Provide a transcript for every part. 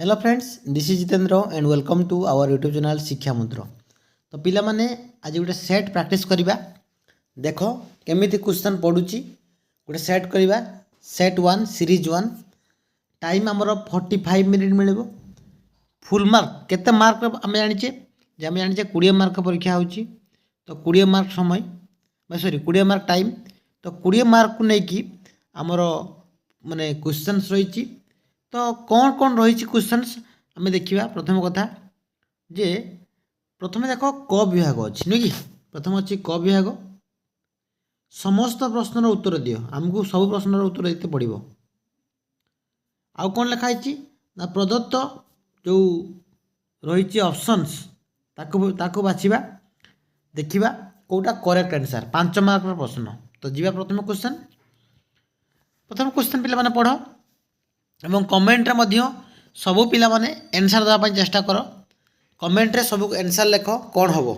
Hello friends, this is Jitendra and welcome to our YouTube channel Shiksha Mantra. तो पिला माने आज गोटे सेट प्रैक्टिस करिबा। देखो केमिति क्वेश्चन पडुची गोटे सेट करिबा। सेट 1 सीरीज 1 टाइम हमरो 45 मिनिट मिलबो। फुल मार्क केते मार्क आमे जानिचे जे आमे जानिचे 20 मार्क परीक्षा होची। तो 20 मार्क समय सॉरी 20 मार्क टाइम। तो 20 मार्क को नेकी हमरो माने क्वेश्चंस रहिची। तो कौन कौन रही क्वेश्चंस आम देखा। प्रथम कथा जे प्रथम देख क विभाग अच्छी नुह कि प्रथम अच्छी क विभाग समस्त प्रश्नर उत्तर दियो। आमको सब प्रश्नर उत्तर देते पड़ो। आउ कौन लिखाई ना प्रदत्त जो रही ऑप्शंस ताकू बाछिबा देखिबा कोटा करेक्ट आंसर 5 मार्क प्रश्न। तो जीवा प्रथम क्वेश्चन पिला माने पढ़ एवं कमेंट्रे मध्य सबू पिला माने आंसर देवाई चेष्टा कर। कमेंट्रे सब आंसर लेख कौन हम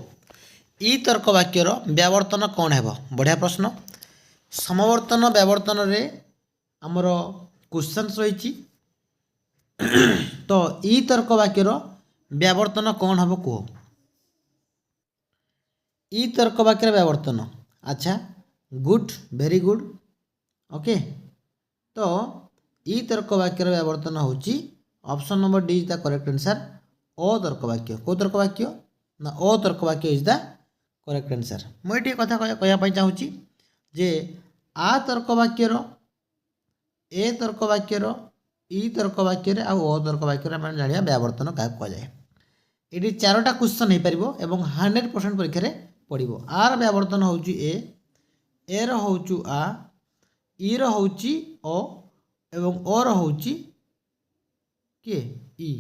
ई तर्क वाक्यर व्यावर्तन कौन है। बढ़िया प्रश्न। समवर्तन व्यावर्तन रे आमर क्वेश्चन रही। तो ई तर्क वाक्यर व्यावर्तन कौन हम कह। ई तर्क वाक्यर व्यावर्तन अच्छा गुड वेरी गुड ओके। तो ई तर्क वाक्यर व्यावर्तन होची option number D is the correct answer. ओ तर्क वाक्य को तर्क वाक्य ना ओ तर्क वाक्य इज द करेक्ट आंसर। मुझे कथा कहना चाहूँगी जे आ तर्क वाक्यर ए तर्क वाक्यर ई तर्क वाक्य आ ओ तर्क वाक्य आम जाना व्यावर्तन क्या कहुए। ये 4टा क्वेश्चन हो पार और 100% परीक्षा पड़ो। आर व्यावर्तन हूँ ए रोचु आ ई रोची ओ एवं ओ रोची किए ई।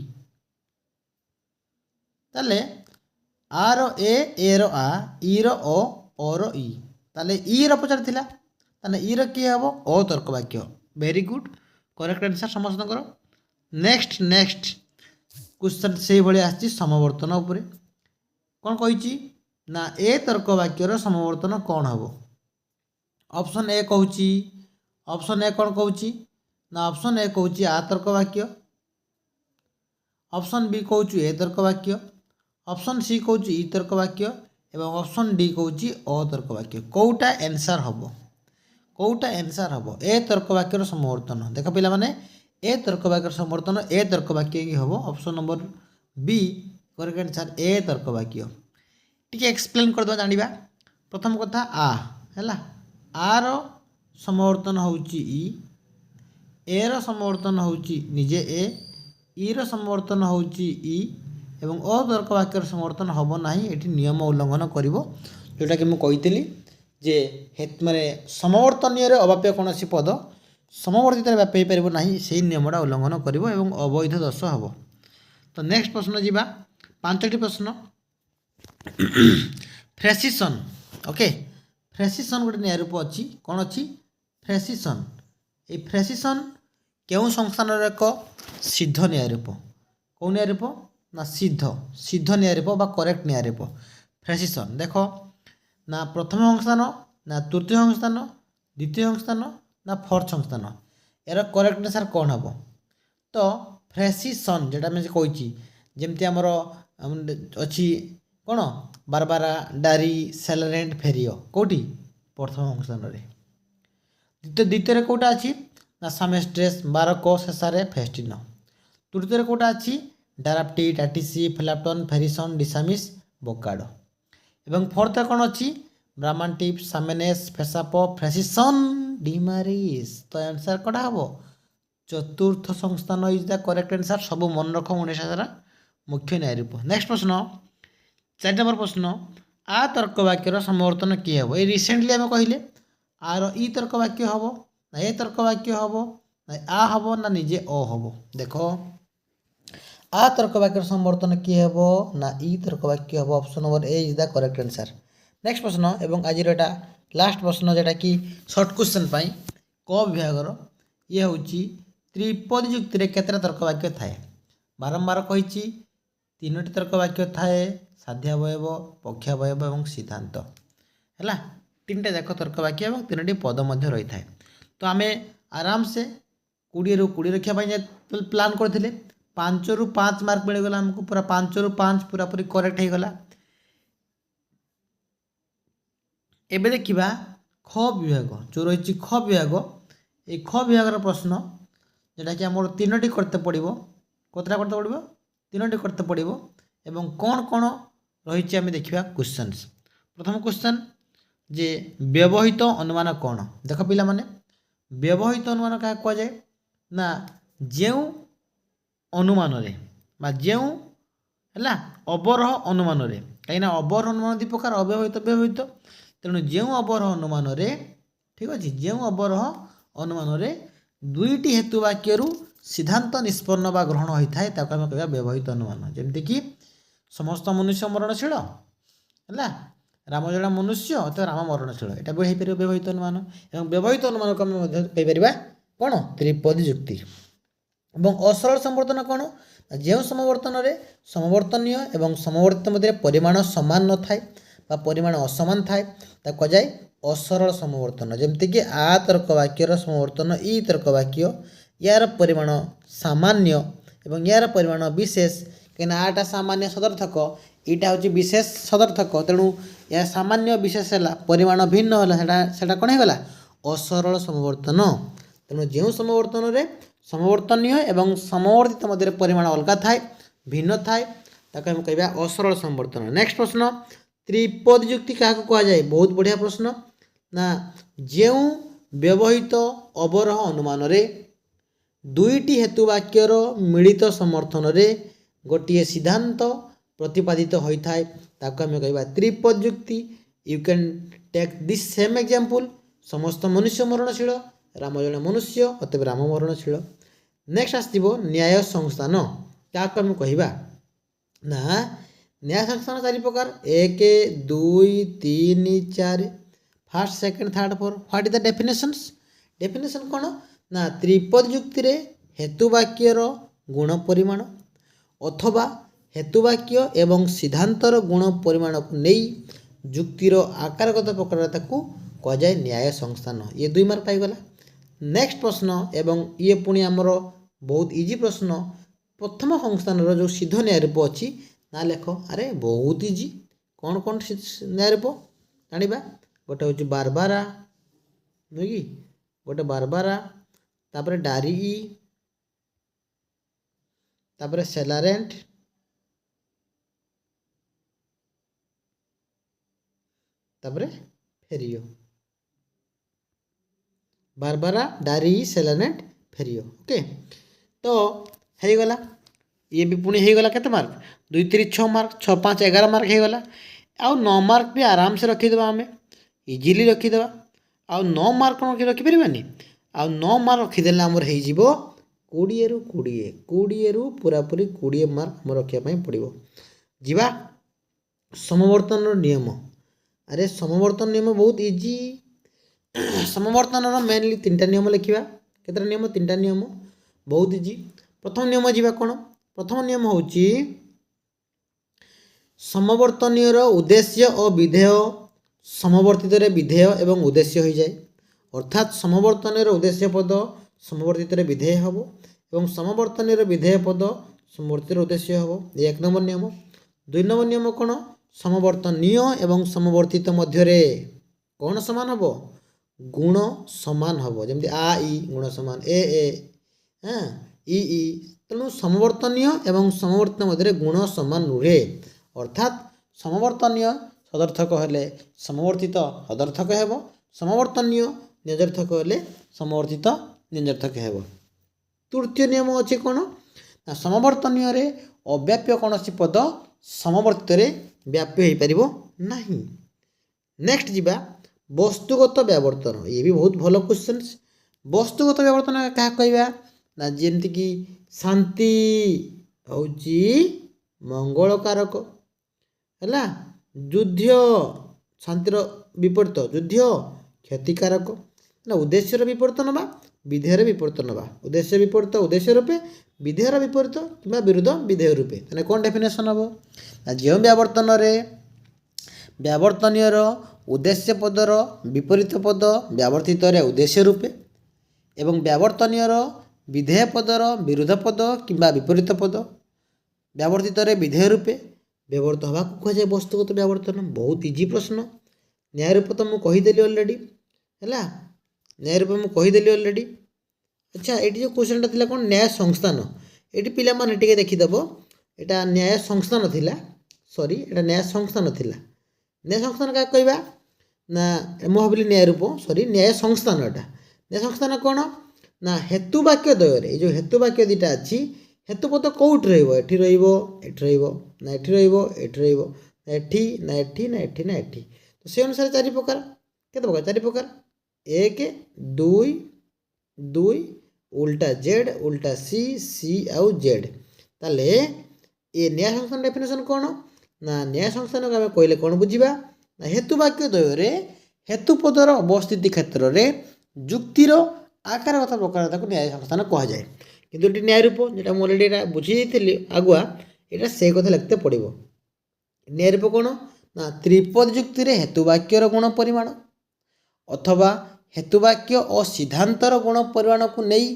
ताले आर ए रो आ ई रो ओ रो ई। ताले ई रो पचार थिला ताले ई रो किए हम ओ तर्क वाक्य। वेरी गुड करेक्ट आंसर समस्त। नेक्स्ट नेक्स्ट क्वेश्चन से भाई आसी समवर्तन उपरे कौन कही ना ए तर्क वाक्यर समवर्तन कौन हम। ऑप्शन ए कहूँ ऑप्शन ए कौन कहूँ ना ऑप्शन ए कहूँ आ तर्क वाक्य। ऑप्शन बी कहूँ ए तर्क वाक्य। ऑप्शन सी कहूँ ई तर्क वाक्य एवं ऑप्शन डी कहूँ अ तर्क वाक्य। कौटा आंसर हम कौटा आंसर हम ए तर्क वाक्यर समवर्तन। देख पिला माने ए तर्क वाक्यर समवर्तन ए तर्क वाक्य ही हम। Option number B correct answer A तर्क वाक्य। टी एक्सप्लेन करदे जाना। प्रथम कथा आ है आर समवर्तन हूँ ई एर समवर्तन हूँ निजे ए ई समवर्तन हूँ ई एवं अ तर्क वाक्यर समवर्तन हम ना। ये नियम उल्लंघन कर जोटा कि मुझे जे माने समवर्तन अवाप्य कौन पद समवर्तित व्याप्य हो पार ना से नियमटा उल्लंघन कर अवैध दोष हम। तो नेक्स्ट प्रश्न जी 5टी प्रश्न फ्रेसिसन ओके। फ्रेसिसन गोटे न्याय रूप अच्छी कौन अच्छी फ्रेसिसन। ये फ्रेसिसन क्यों संस्थान एक सिद्ध न्याय रूप कौ न्याय रूप ना सिद्ध सिद्ध न्याय रूप बा करेक्ट न्याय रूप फ्रेसिसन। देख ना प्रथम संस्थान ना तृतीय संस्थान द्वितीय संस्थान ना फोर्थ संस्थान यार करेक्ट आंसर कौन हम। तो फ्रेसिसन जेटा मैं कही जमती आमर अच्छी कौन बारबारा डारी सेलेरेंट फेरियो कौटी प्रथम संस्थान द्वितीय कौटा अच्छी ना सामेस्ट्रेस बारको शेषारे फेस्टिन। तृतीय कौटा अच्छी डाराप्टी टाटिसी फ्लाप्टन फेरिसन डिसामिस बोकाडो एवं फोर्थ कौन अच्छी ब्राह्मणटिप सामेनेस फेसापो फ्रेसिसन डिमारिस। तो आंसर कौटा हम चतुर्थ संस्थान इज द करेक्ट आंसर। सब मन रख 19,000 मुख्य न्याय रूप। नेक्स्ट प्रश्न 4 नंबर प्रश्न आ तर्क वाक्यर समवर्तन किए हम। ये रिसेंटली आम कहले आर ई तर्क वाक्य हम ना ए तर्क वाक्य हम ना आ हम ना निजे अ हम। देख आ तर्क वाक्य समवर्तन किए हम ना ई तर्क वाक्य हम। Option number A is the correct answer. Next प्रश्न एवं आज एटा लास्ट प्रश्न जोटा कि सर्ट क्वेश्चन पाई क विभागर ये हूँ त्रिपदी युक्ति केतटा तर्क वाक्य थाए। बारंबार कही 3टी तर्क वाक्य थाए साध्यावयव पक्षावयव और सिद्धांत है 3टा जाक तर्क वाक्य और 3टी पद मध्य रही था। तो आम आराम से 20 ରୁ 20 रखापी प्लां करते 5 रु 5 मार्क मिलगला हमको पूरा 5 रु 5 पूरा पूरी करेक्ट हो गला। एबे देखिबा ख विभाग जो रही ख विभाग ये ख विभाग प्रश्न जोटा कि आम 3टी करते पड़ो कतटा करते पड़ो 3टी करते पड़ो एवं कौन कौन रही आम देखा क्वेश्चंस। प्रथम क्वेश्चन जे व्यवहित अनुमान कौन देख पिला माने व्यवहित अनुमान क्या कहुए ना जो अनुमान जो है अवरोह अनुमान कहीं अवरोह अनुमान दु प्रकार अव्यवहित व्यवहित तेणु जो अवरोह अनुमान ठीक अच्छे जो अवरोह अनुमान दुईटी हेतु वाक्य सिद्धांत निष्पन्न बा ग्रहण होता है ताको आम कह व्यवहित अनुमान जमीक समस्त मनुष्य मरणशील है राम जड़ा मनुष्य अथवा राम मरणशील यहाँ भी हो पार व्यवहित अनुमान और व्यवहित अनुमान को आम कहीपर कौन त्रिपदी जुक्ति और असरल समवर्तन कौन जो समवर्तन समवर्तनीय एवं समवर्तित मध्य परिमाण सामान न था परिमाण असमान थाए कहुए असरल समवर्तन जमीक आ तर्क वाक्यर समवर्तन ई तर्क वाक्य यार परिमाण सामान्य एवं यार परिमाण विशेष कहीं आटा सामान्य सदर्थक यहाँ हूँ विशेष सदर्थक तेणु या सामान्य विशेष है परिमाण भिन्न है कौन होगा असरल समवर्तन तेणु जो समवर्तन रे समवर्तनीय एवं समवर्तित मध्य परिमाण अलग थाए भिन्न थाए ताको हम कहबा असरल समवर्तन। नेक्स्ट प्रश्न त्रिपदी जुक्ति क्या कहुए बहुत बढ़िया प्रश्न ना जो व्यवहित अवरोह अनुमान दुईटी हेतु वाक्यर मिलित समर्थन रे गोटे सिद्धांत प्रतिपादित होता है ताको हम कहबा त्रिपद जुक्ति। You can take this same example समस्त मनुष्य मरणशील राम जड़े मनुष्य अतएव राम मरणशील। नेक्स्ट आसो न्याय संस्थान क्या आम कहवा ना न्याय संस्थान 4 प्रकार 1 2 3 4 first second third four what is the definitions definition कौन ना त्रिपद जुक्ति रे हेतु वाक्यर गुण परिमाण अथवा हेतुवाक्य एवं सिद्धांतर गुण परिमाण को नहीं जुक्तिर आकारगत प्रकार कहुए न्याय संस्थान ये 2 मार्क पाईगला। नेक्स्ट प्रश्न एवं ये पुणी आमर बहुत इजी प्रश्न प्रथम संस्थान जो सिद्ध न्याय रूप अच्छी ना लेख अरे बहुत इजी कौन कौन न्याय रूप जाना गोटे हूँ बारबारा नुह कि गोटे बारबारा तापर डारी तापर सेलारेंट तापर फेरियो बारबारा डारी सेलानेट फेरियो ओके तो हो गला ये भी पुणी हो गला केते मार्क 2 3 6 मार्क 6 5 11 मार्क हो गला आउ 9 मार्क भी आराम से रखीदेवा आम इजिली रखीदेवा आउ 9 मार्क कौन रखिपारानी आउ 9 मार्क रखीदे आमर हो 20 रु 20 रु पूरापूरी 20 मार्क आम रखापी पड़ो जीवा समवर्तन नियम अरे समवर्तन नियम बहुत इजी समवर्तन मेनली 3टा नियम लिखा केतटा नियम 3टा नियम बहुत इजी। प्रथम नियम जीवा कौन प्रथम नियम हूँ समवर्तनीय उद्देश्य और विधेय समवर्तित विधेय एवं उद्देश्य हो जाए अर्थात समवर्तन उद्देश्य पद समवर्तित विधेय हम और समवर्तन विधेय पद समवर्तित उद्देश्य हम ये 1 नंबर नियम। 2 नंबर नियम कौन समवर्तनीय एवं समवर्तित मध्य कौन समान हम गुण समान हम जमी आ ई गुण समान ए हाँ ई तेणु समवर्तनीय एवं समवर्तित मध्य गुण समान नुहे अर्थात समवर्तनीय सदर्थक हेले समवर्तित सदर्थक हेब समवर्तनीय निजर्थक हेले समवर्तित निजर्थक हेब। तृतीय नियम अच्छे कौन ना समवर्तनीय रे अव्याप्य कौन पद समवर्तित व्याप्य हो पार नहीं। नेक्स्ट जीवा वस्तुगत व्यावर्तन ये भी बहुत भल क्वेश्चन वस्तुगत व्यावर्तन क्या कहवा ना जमीक शांति हूँ मंगलकारक है युद्ध शांतिर विपरीत युद्ध क्षतिकारक ना उद्देश्यर विपरीत नवा विधेयर विपरीत नवा उद्देश्य विपरीत उद्देश्य रूपे विधेयर विपरीत कि विरुद्ध विधेय रूपे तेने कौन डेफिनेशन हम ना जो व्यावर्तन व्यावर्तनीय उद्देश्य पदर विपरीत पद व्यावर्तित उद्देश्य रूपे एवं व्यावर्तनीय विधेय पदर विरोध पद किंबा विपरीत पद व्यावर्तित विधेय रूपे व्यवहृत हवा कहुए वस्तुगत व्यावर्तन। बहुत इजी प्रश्न। न्याय रूप तो मुझे कहीदेली अलरेडी है। न्याय रूप मुझे कहीदेली अलरेडी। अच्छा ये जो क्वेश्चन था कौन न्याय संस्थान ये पिला माने टिके देखीदेव यहाँ न्याय संस्थान थिला सॉरी ये न्याय संस्थान थिला। न्याय संस्थान क्या कहवा ना मु भाविली न्याय रूप सॉरी न्याय संस्थान यहाँ न्याय संस्थान कौन ना हेतु वाक्य द्वयर ये जो हेतु वाक्य दुटा अच्छी हेतु पद कौट रही ना एठी तो से अनुसार चारि प्रकार केते प्रकार चारि प्रकार 1 2 2 उल्टा जेड उल्टा सी सी आउ जेड ताले ये न्याय संस्थान डेफिनेशन कौन ना न्याय संस्थान को आम कहले कौन बुझा ना हेतु वाक्य द्वयर हेतु पदर अवस्थिति क्षेत्र में जुक्तिर आकारगत प्रकार को न्याय संस्थान कह जाए। किंतु ये न्याय रूप जो अलरेडी बुझी आगुआ यहाँ से कथा लिखते पड़ो। न्याय रूप कौन ना त्रिपद जुक्ति हेतुवाक्यर गुण परिमाण अथवा हेतुवाक्य और सिद्धांतर गुण परिमाण को नहीं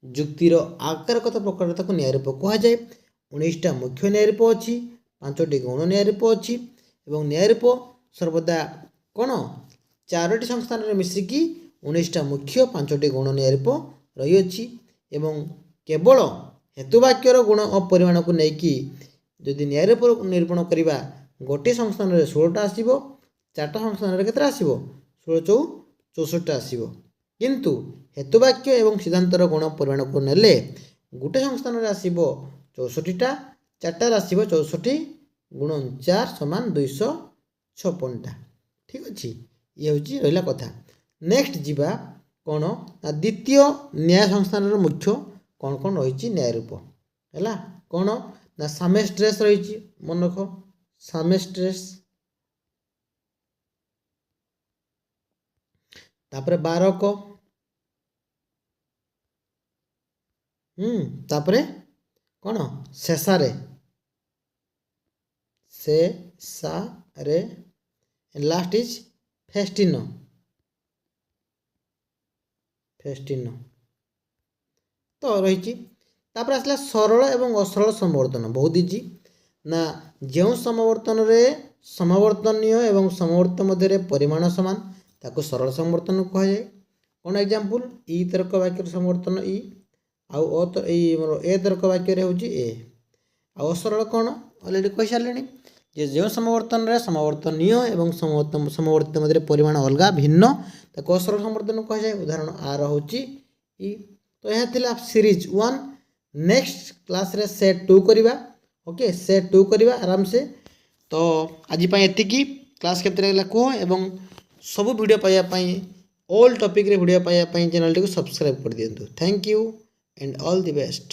जुक्तिर आकारगत प्रकार को न्याय रूप कहुए। 19टा मुख्य न्याय रूप अच्छी 5टी गौण न्याय रूप अच्छी और न्याय रूप सर्वदा कौन 4टी संस्थान में मिसिकी 19टा मुख्य 5टी गौण न्याय रूप रही एवं केवल हेतुवाक्यर गुण और परिमाण को लेकिन जदि न्याय रूप निरूपण करवा गोटे संस्थान में 16टा आसो 4टा संस्थान में केतटा आसो 16 64टा आसो किंतु हेतुवाक्य एवं सिद्धांतर गुण परिमाण को नेले गोटे संस्थान में आसो 64टा 4टार आसो 64 गुण 4 समान 256टा। ठीक अच्छे ये हूँ रहा कथा। नेक्स्ट जीवा कौन ना द्वितीय न्याय संस्थान मुख्य कौन कौन रही न्याय रूप है कौन ना सामेस्ट्रेस रही मन रख सामेस्ट्रेस तापरे बारक तापरे कौन शेषारे लास्ट इज फेस्टिनो तो रही आसला सरल एवं असरल समवर्तन। बहुत इजी ना जो समवर्तन रे समवर्तनीय एवं समवर्त मध्य परिमाण सामान ताको सरल समवर्तन कहुए। कौन एग्जांपल ई तर्क वाक्य समवर्तन ई आउ ए तर्क वाक्य हूँ ए आउ असरल कौन अलरेडी कही सारे जे जो समवर्तन रे समवर्तनीय एवं समवर्त मध्य परिमाण अलग भिन्न ताको असरल समवर्तन कहुए। उदाहरण आर हूँ ई। तो यह थिला सीरीज 1। नेक्स्ट क्लास रे सेट 2 करवा ओके सेट 2 करवा आराम से। तो आज एतिकी क्लास केते लागला कह एवं सब वीडियो पाइबापी ऑल टॉपिक रे वीडियो पाइबापी चैनल टी को सब्सक्राइब कर दियंतु। Thank you and all the best.